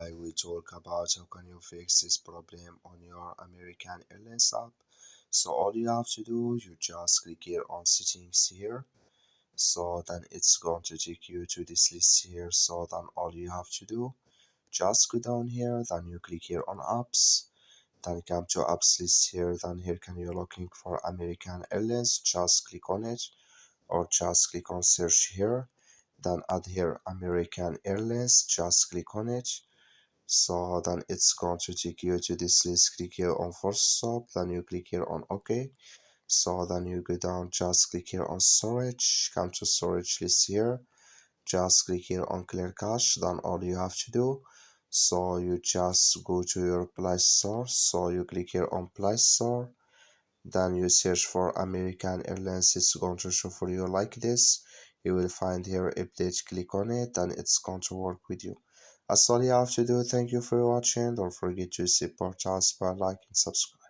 I will talk about how can you fix this problem on your American Airlines app. So all you have to do, you just click here on settings here. So then it's going to take you to this list here. So then all you have to do, just go down here, then you click here on apps, then come to apps list here, then here can you looking for American Airlines, just click on it or just click on search here, then add here American Airlines, just click on it. So then it's going to take you to this list. Click here on first stop, then you click here on OK. So then you go down, just click here on storage, come to storage list here, just click here on clear cache. Then all you have to do, so you just go to your Play Store, so you click here on Play Store, then you search for American Airlines. It's going to show for you like this. You will find here update, click on it, and it's going to work with you. That's all you have to do. Thank you for watching. Don't forget to support us by like and subscribe.